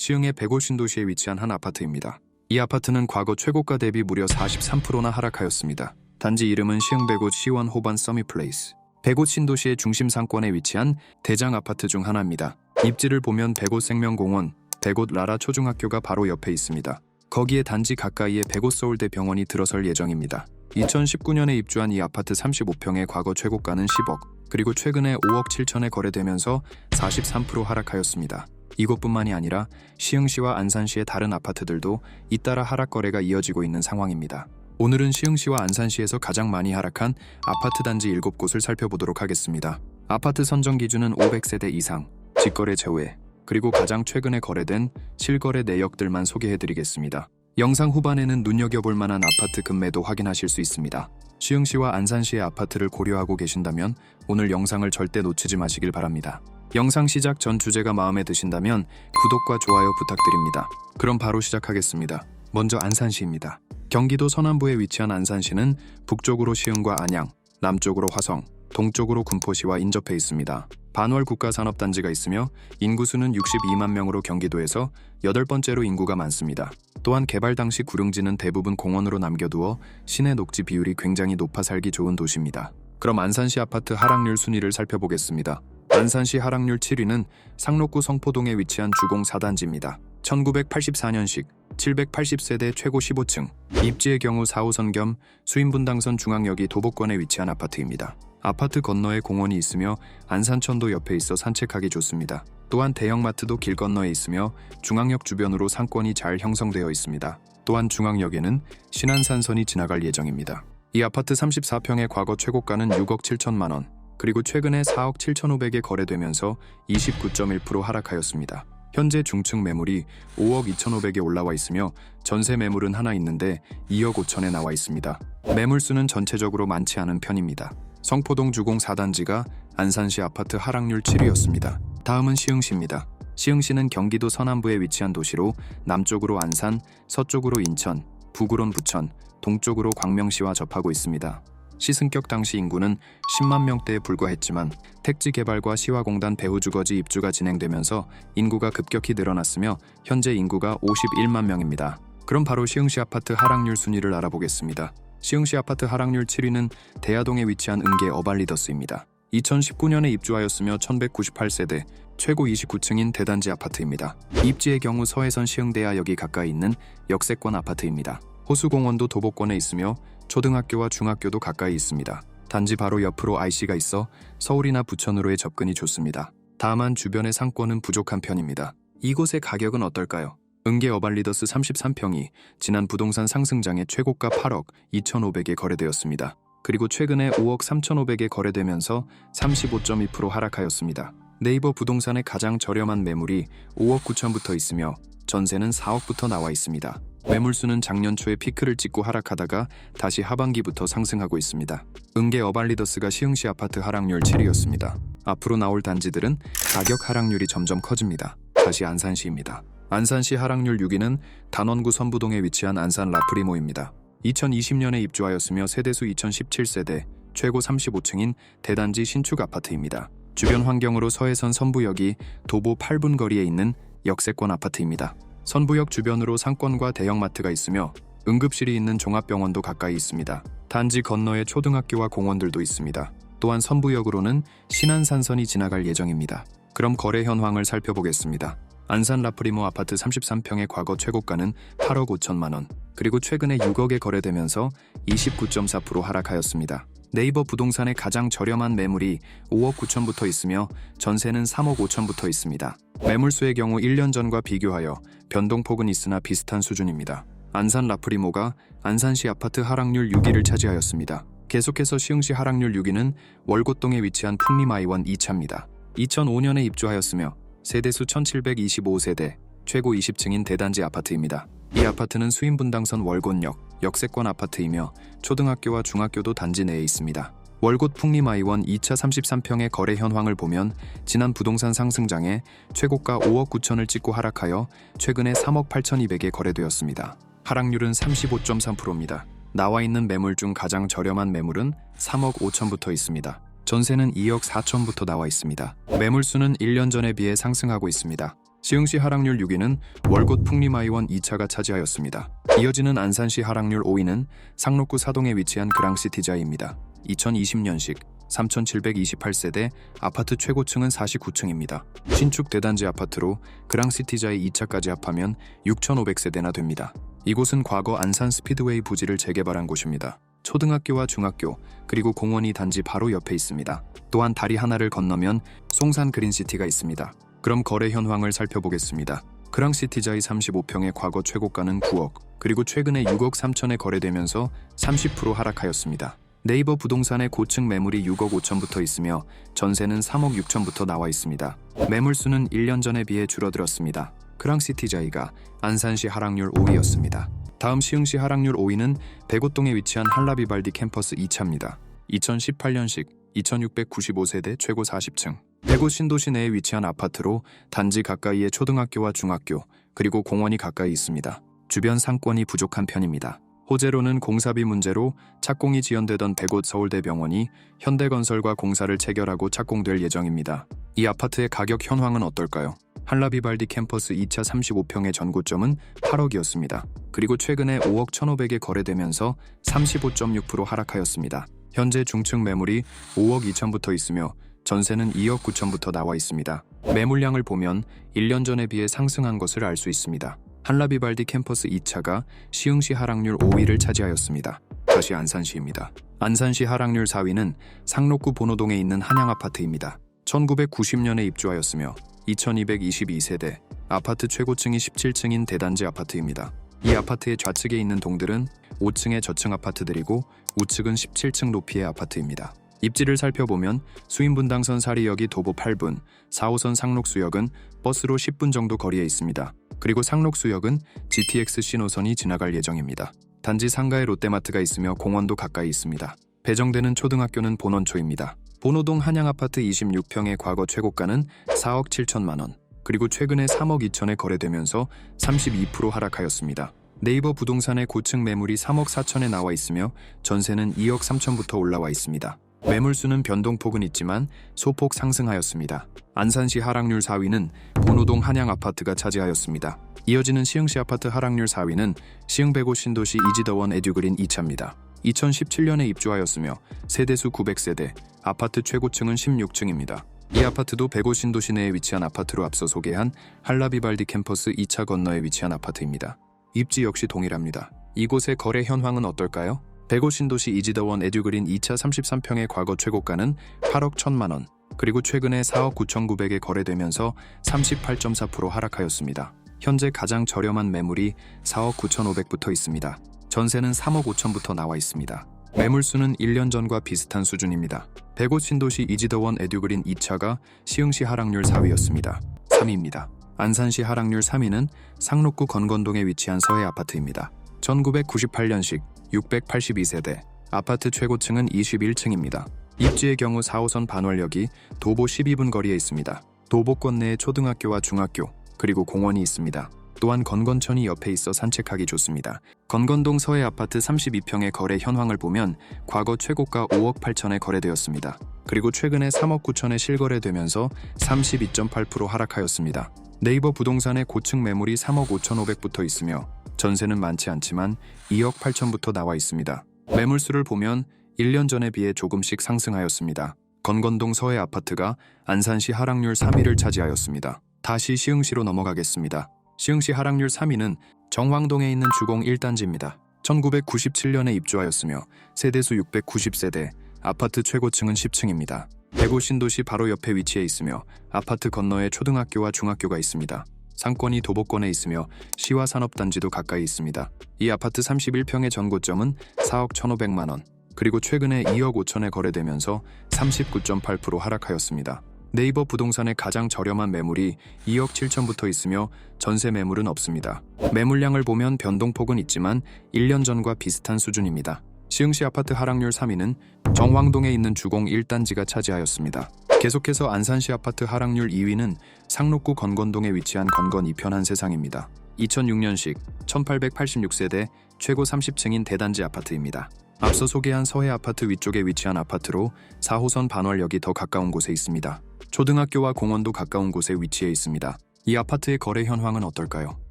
시흥의 105 신도시에 위치한 한 아파트입니다. 이 아파트는 과거 최고가 대비 무려 43%나 하락하였습니다. 단지 이름은 시흥 105 시원 호반 서밋플레이스. 105 신도시의 중심 상권에 위치한 대장 아파트 중 하나입니다. 입지를 보면 105 생명공원, 105 라라 초중학교가 바로 옆에 있습니다. 거기에 단지 가까이에 105 서울대 병원이 들어설 예정입니다. 2019년에 입주한 이 아파트 35평의 과거 최고가는 10억, 그리고 최근에 5억 7천에 거래되면서 43% 하락하였습니다. 이곳뿐만이 아니라 시흥시와 안산시의 다른 아파트들도 잇따라 하락 거래가 이어지고 있는 상황입니다. 오늘은 시흥시와 안산시에서 가장 많이 하락한 아파트 단지 7곳을 살펴보도록 하겠습니다. 아파트 선정 기준은 500세대 이상, 직거래 제외, 그리고 가장 최근에 거래된 실거래 내역들만 소개해드리겠습니다. 영상 후반에는 눈여겨볼 만한 아파트 급매도 확인하실 수 있습니다. 시흥시와 안산시의 아파트를 고려하고 계신다면 오늘 영상을 절대 놓치지 마시길 바랍니다. 영상 시작 전 주제가 마음에 드신다면 구독과 좋아요 부탁드립니다. 그럼 바로 시작하겠습니다. 먼저 안산시입니다. 경기도 서남부에 위치한 안산시는 북쪽으로 시흥과 안양, 남쪽으로 화성, 동쪽으로 군포시와 인접해 있습니다. 반월 국가산업단지가 있으며 인구수는 62만 명으로 경기도에서 8번째로 인구가 많습니다. 또한 개발 당시 구릉지는 대부분 공원으로 남겨두어 시내 녹지 비율이 굉장히 높아 살기 좋은 도시입니다. 그럼 안산시 아파트 하락률 순위를 살펴보겠습니다. 안산시 하락률 7위는 상록구 성포동에 위치한 주공 4단지입니다. 1984년식 780세대 최고 15층, 입지의 경우 4호선 겸 수인분당선 중앙역이 도보권에 위치한 아파트입니다. 아파트 건너에 공원이 있으며 안산천도 옆에 있어 산책하기 좋습니다. 또한 대형마트도 길 건너에 있으며 중앙역 주변으로 상권이 잘 형성되어 있습니다. 또한 중앙역에는 신안산선이 지나갈 예정입니다. 이 아파트 34평의 과거 최고가는 6억 7천만 원, 그리고 최근에 4억 7,500에 거래되면서 29.1% 하락하였습니다. 현재 중층 매물이 5억 2,500에 올라와 있으며 전세 매물은 하나 있는데 2억 5천에 나와 있습니다. 매물수는 전체적으로 많지 않은 편입니다. 성포동 주공 4단지가 안산시 아파트 하락률 7위였습니다. 다음은 시흥시입니다. 시흥시는 경기도 서남부에 위치한 도시로 남쪽으로 안산, 서쪽으로 인천, 북으론 부천, 동쪽으로 광명시와 접하고 있습니다. 시승격 당시 인구는 10만 명대에 불과했지만 택지 개발과 시화공단 배후주거지 입주가 진행되면서 인구가 급격히 늘어났으며 현재 인구가 51만 명입니다. 그럼 바로 시흥시 아파트 하락률 순위를 알아보겠습니다. 시흥시 아파트 하락률 7위는 대야동에 위치한 은계 어발리더스입니다. 2019년에 입주하였으며 1198세대, 최고 29층인 대단지 아파트입니다. 입지의 경우 서해선 시흥대야역이 가까이 있는 역세권 아파트입니다. 호수공원도 도보권에 있으며 초등학교와 중학교도 가까이 있습니다. 단지 바로 옆으로 IC가 있어 서울이나 부천으로의 접근이 좋습니다. 다만 주변의 상권은 부족한 편입니다. 이곳의 가격은 어떨까요? 은계 어발리더스 33평이 지난 부동산 상승장에 최고가 8억 2,500에 거래되었습니다. 그리고 최근에 5억 3,500에 거래되면서 35.2% 하락하였습니다. 네이버 부동산의 가장 저렴한 매물이 5억 9천부터 있으며 전세는 4억부터 나와 있습니다. 매물수는 작년 초에 피크를 찍고 하락하다가 다시 하반기부터 상승하고 있습니다. 은계 어발리더스가 시흥시 아파트 하락률 7위였습니다. 앞으로 나올 단지들은 가격 하락률이 점점 커집니다. 다시 안산시입니다. 안산시 하락률 6위는 단원구 선부동에 위치한 안산 라프리모입니다. 2020년에 입주하였으며 세대수 2017세대, 최고 35층인 대단지 신축 아파트입니다. 주변 환경으로 서해선 선부역이 도보 8분 거리에 있는 역세권 아파트입니다. 선부역 주변으로 상권과 대형마트가 있으며 응급실이 있는 종합병원도 가까이 있습니다. 단지 건너에 초등학교와 공원들도 있습니다. 또한 선부역으로는 신안산선이 지나갈 예정입니다. 그럼 거래 현황을 살펴보겠습니다. 안산 라프리모 아파트 33평의 과거 최고가는 8억 5천만 원, 그리고 최근에 6억에 거래되면서 29.4% 하락하였습니다. 네이버 부동산의 가장 저렴한 매물이 5억 9천부터 있으며 전세는 3억 5천부터 있습니다. 매물수의 경우 1년 전과 비교하여 변동폭은 있으나 비슷한 수준입니다. 안산 라프리모가 안산시 아파트 하락률 6위를 차지하였습니다. 계속해서 시흥시 하락률 6위는 월곶동에 위치한 풍림아이원 2차입니다. 2005년에 입주하였으며 세대수 1725세대, 최고 20층인 대단지 아파트입니다. 이 아파트는 수인분당선 월곶역, 역세권 아파트이며 초등학교와 중학교도 단지 내에 있습니다. 월곶 풍림아이원 2차 33평의 거래 현황을 보면 지난 부동산 상승장에 최고가 5억 9천을 찍고 하락하여 최근에 3억 8,200에 거래되었습니다. 하락률은 35.3%입니다. 나와 있는 매물 중 가장 저렴한 매물은 3억 5천부터 있습니다. 전세는 2억 4천부터 나와 있습니다. 매물수는 1년 전에 비해 상승하고 있습니다. 시흥시 하락률 6위는 월곶 풍림아이원 2차가 차지하였습니다. 이어지는 안산시 하락률 5위는 상록구 사동에 위치한 그랑시티자이입니다. 2020년식 3,728세대, 아파트 최고층은 49층입니다. 신축 대단지 아파트로 그랑시티자이 2차까지 합하면 6,500세대나 됩니다. 이곳은 과거 안산 스피드웨이 부지를 재개발한 곳입니다. 초등학교와 중학교, 그리고 공원이 단지 바로 옆에 있습니다. 또한 다리 하나를 건너면 송산 그린시티가 있습니다. 그럼 거래 현황을 살펴보겠습니다. 그랑시티자이 35평의 과거 최고가는 9억, 그리고 최근에 6억 3천에 거래되면서 30% 하락하였습니다. 네이버 부동산의 고층 매물이 6억 5천부터 있으며 전세는 3억 6천부터 나와 있습니다. 매물수는 1년 전에 비해 줄어들었습니다. 그랑시티자이가 안산시 하락률 5위였습니다. 다음 시흥시 하락률 5위는 백오동에 위치한 한라비발디 캠퍼스 2차입니다. 2018년식 2695세대 최고 40층. 백오 신도시 내에 위치한 아파트로 단지 가까이에 초등학교와 중학교, 그리고 공원이 가까이 있습니다. 주변 상권이 부족한 편입니다. 호재로는 공사비 문제로 착공이 지연되던 백오 서울대병원이 현대건설과 공사를 체결하고 착공될 예정입니다. 이 아파트의 가격 현황은 어떨까요? 한라비발디 캠퍼스 2차 35평의 전고점은 8억이었습니다. 그리고 최근에 5억 1,500에 거래되면서 35.6% 하락하였습니다. 현재 중층 매물이 5억 2천부터 있으며 전세는 2억 9천부터 나와 있습니다. 매물량을 보면 1년 전에 비해 상승한 것을 알 수 있습니다. 한라비발디 캠퍼스 2차가 시흥시 하락률 5위를 차지하였습니다. 다시 안산시입니다. 안산시 하락률 4위는 상록구 본호동에 있는 한양아파트입니다. 1990년에 입주하였으며 2222세대, 아파트 최고층이 17층인 대단지 아파트입니다. 이 아파트의 좌측에 있는 동들은 5층의 저층 아파트들이고 우측은 17층 높이의 아파트입니다. 입지를 살펴보면 수인분당선 사리역이 도보 8분, 4호선 상록수역은 버스로 10분 정도 거리에 있습니다. 그리고 상록수역은 GTX 신호선이 지나갈 예정입니다. 단지 상가에 롯데마트가 있으며 공원도 가까이 있습니다. 배정되는 초등학교는 본원초입니다. 본호동 한양아파트 26평의 과거 최고가는 4억 7천만 원, 그리고 최근에 3억 2천에 거래되면서 32% 하락하였습니다. 네이버 부동산의 고층 매물이 3억 4천에 나와 있으며 전세는 2억 3천부터 올라와 있습니다. 매물수는 변동폭은 있지만 소폭 상승하였습니다. 안산시 하락률 4위는 본호동 한양아파트가 차지하였습니다. 이어지는 시흥시 아파트 하락률 4위는 시흥 백오 신도시 이지더원 에듀그린 2차입니다. 2017년에 입주하였으며 세대수 900세대, 아파트 최고층은 16층입니다. 이 아파트도 백오 신도시 내에 위치한 아파트로 앞서 소개한 한라비발디 캠퍼스 2차 건너에 위치한 아파트입니다. 입지 역시 동일합니다. 이곳의 거래 현황은 어떨까요? 백오 신도시 이지더원 에듀그린 2차 33평의 과거 최고가는 8억 1천만 원, 그리고 최근에 4억 9,900에 거래되면서 38.4% 하락하였습니다. 현재 가장 저렴한 매물이 4억 9,500부터 있습니다. 전세는 3억 5천부터 나와 있습니다. 매물수는 1년 전과 비슷한 수준입니다. 백오 신도시 이지더원 에듀그린 2차가 시흥시 하락률 4위였습니다. 3위입니다. 안산시 하락률 3위는 상록구 건건동에 위치한 서해 아파트입니다. 1998년식 682세대, 아파트 최고층은 21층입니다. 입지의 경우 4호선 반월역이 도보 12분 거리에 있습니다. 도보권 내에 초등학교와 중학교, 그리고 공원이 있습니다. 또한 건건천이 옆에 있어 산책하기 좋습니다. 건건동 서해 아파트 32평의 거래 현황을 보면 과거 최고가 5억 8천에 거래되었습니다. 그리고 최근에 3억 9천에 실거래되면서 32.8% 하락하였습니다. 네이버 부동산의 고층 매물이 3억 5,500부터 있으며 전세는 많지 않지만 2억 8천부터 나와 있습니다. 매물수를 보면 1년 전에 비해 조금씩 상승하였습니다. 건건동 서해 아파트가 안산시 하락률 3위를 차지하였습니다. 다시 시흥시로 넘어가겠습니다. 시흥시 하락률 3위는 정황동에 있는 주공 1단지입니다. 1997년에 입주하였으며 세대수 690세대, 아파트 최고층은 10층입니다. 백오 신도시 바로 옆에 위치해 있으며 아파트 건너에 초등학교와 중학교가 있습니다. 상권이 도보권에 있으며 시와 산업단지도 가까이 있습니다. 이 아파트 31평의 전고점은 4억 1,500만 원, 그리고 최근에 2억 5천에 거래되면서 39.8% 하락하였습니다. 네이버 부동산의 가장 저렴한 매물이 2억 7천부터 있으며 전세 매물은 없습니다. 매물량을 보면 변동폭은 있지만 1년 전과 비슷한 수준입니다. 시흥시 아파트 하락률 3위는 정황동에 있는 주공 1단지가 차지하였습니다. 계속해서 안산시 아파트 하락률 2위는 상록구 건건동에 위치한 건건 2편 한세상입니다. 2006년식 1886세대 최고 30층인 대단지 아파트입니다. 앞서 소개한 서해 아파트 위쪽에 위치한 아파트로 4호선 반월역이 더 가까운 곳에 있습니다. 초등학교와 공원도 가까운 곳에 위치해 있습니다. 이 아파트의 거래 현황은 어떨까요?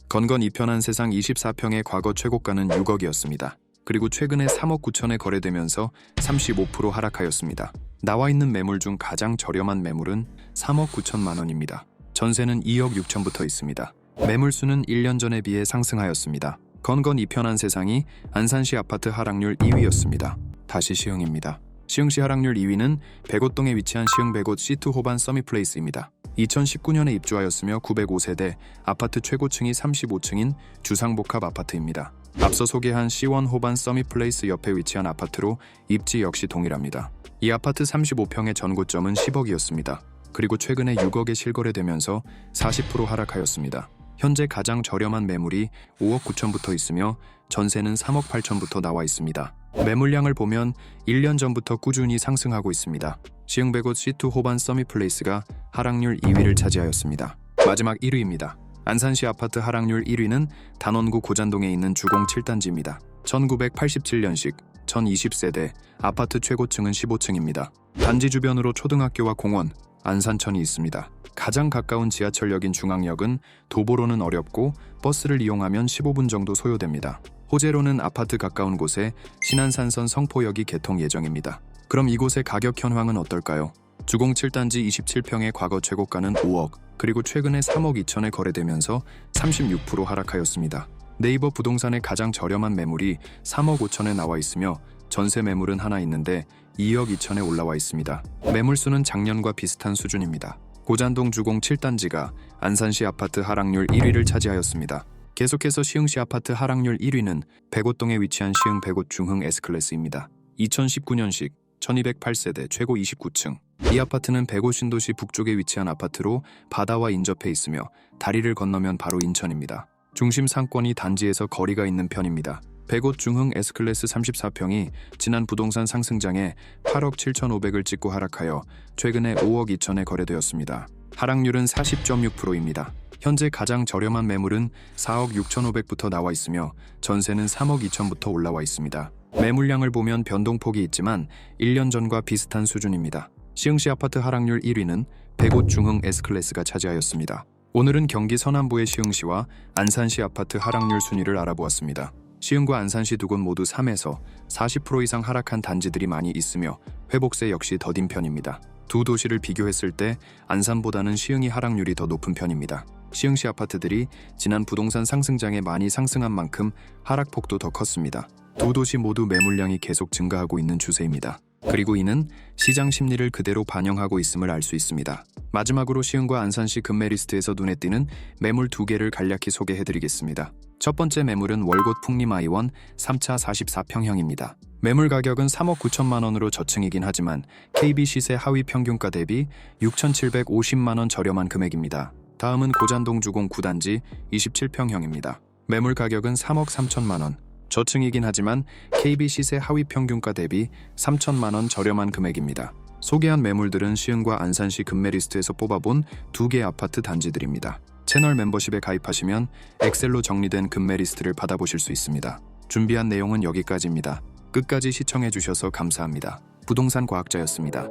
건건 이편한 세상 24평의 과거 최고가는 6억이었습니다. 그리고 최근에 3억 9천에 거래되면서 35% 하락하였습니다. 나와 있는 매물 중 가장 저렴한 매물은 3억 9천만 원입니다. 전세는 2억 6천부터 있습니다. 매물 수는 1년 전에 비해 상승하였습니다. 건건 이편한 세상이 안산시 아파트 하락률 2위였습니다. 다시 시흥입니다. 시흥시 하락률 2위는 백옷동에 위치한 시흥 백옷 C2 호반 서밋플레이스입니다. 2019년에 입주하였으며 905세대, 아파트 최고층이 35층인 주상복합 아파트입니다. 앞서 소개한 C1 호반 서밋플레이스 옆에 위치한 아파트로 입지 역시 동일합니다. 이 아파트 35평의 전고점은 10억이었습니다. 그리고 최근에 6억에 실거래되면서 40% 하락하였습니다. 현재 가장 저렴한 매물이 5억 9천부터 있으며 전세는 3억 8천부터 나와 있습니다. 매물량을 보면 1년 전부터 꾸준히 상승하고 있습니다. 시흥 백옷 C2 호반 서밋플레이스가 하락률 2위를 차지하였습니다. 마지막 1위입니다. 안산시 아파트 하락률 1위는 단원구 고잔동에 있는 주공 7단지입니다. 1987년식 1020세대, 아파트 최고층은 15층입니다. 단지 주변으로 초등학교와 공원, 안산천이 있습니다. 가장 가까운 지하철역인 중앙역은 도보로는 어렵고 버스를 이용하면 15분 정도 소요됩니다. 호재로는 아파트 가까운 곳에 신안산선 성포역이 개통 예정입니다. 그럼 이곳의 가격 현황은 어떨까요? 주공 7단지 27평의 과거 최고가는 5억, 그리고 최근에 3억 2천에 거래되면서 36% 하락하였습니다. 네이버 부동산의 가장 저렴한 매물이 3억 5천에 나와 있으며 전세 매물은 하나 있는데 2억 2천에 올라와 있습니다. 매물수는 작년과 비슷한 수준입니다. 고잔동 주공 7단지가 안산시 아파트 하락률 1위를 차지하였습니다. 계속해서 시흥시 아파트 하락률 1위는 백옷동에 위치한 시흥 백옷 중흥 S클래스입니다. 2019년식 1208세대 최고 29층. 이 아파트는 백옷 신도시 북쪽에 위치한 아파트로 바다와 인접해 있으며 다리를 건너면 바로 인천입니다. 중심 상권이 단지에서 거리가 있는 편입니다. 백옷 중흥 S클래스 34평이 지난 부동산 상승장에 8억 7천5백을 찍고 하락하여 최근에 5억 2천에 거래되었습니다. 하락률은 40.6%입니다. 현재 가장 저렴한 매물은 4억 6천5백부터 나와 있으며 전세는 3억 2천부터 올라와 있습니다. 매물량을 보면 변동폭이 있지만 1년 전과 비슷한 수준입니다. 시흥시 아파트 하락률 1위는 백옷 중흥 S클래스가 차지하였습니다. 오늘은 경기 서남부의 시흥시와 안산시 아파트 하락률 순위를 알아보았습니다. 시흥과 안산시 두 곳 모두 3에서 40% 이상 하락한 단지들이 많이 있으며 회복세 역시 더딘 편입니다. 두 도시를 비교했을 때 안산보다는 시흥이 하락률이 더 높은 편입니다. 시흥시 아파트들이 지난 부동산 상승장에 많이 상승한 만큼 하락폭도 더 컸습니다. 두 도시 모두 매물량이 계속 증가하고 있는 추세입니다. 그리고 이는 시장 심리를 그대로 반영하고 있음을 알 수 있습니다. 마지막으로 시흥과 안산시 금매리스트에서 눈에 띄는 매물 2개를 간략히 소개해드리겠습니다. 첫 번째 매물은 월곶 풍림 I1 3차 44평형입니다. 매물 가격은 3억 9천만 원으로 저층이긴 하지만 KB 시세 하위 평균가 대비 6,750만 원 저렴한 금액입니다. 다음은 고잔동 주공 9단지 27평형입니다. 매물 가격은 3억 3천만 원. 저층이긴 하지만 KB 시세 하위 평균가 대비 3천만 원 저렴한 금액입니다. 소개한 매물들은 시흥과 안산시 금매리스트에서 뽑아본 2개 아파트 단지들입니다. 채널 멤버십에 가입하시면 엑셀로 정리된 금매리스트를 받아보실 수 있습니다. 준비한 내용은 여기까지입니다. 끝까지 시청해주셔서 감사합니다. 부동산 과학자였습니다.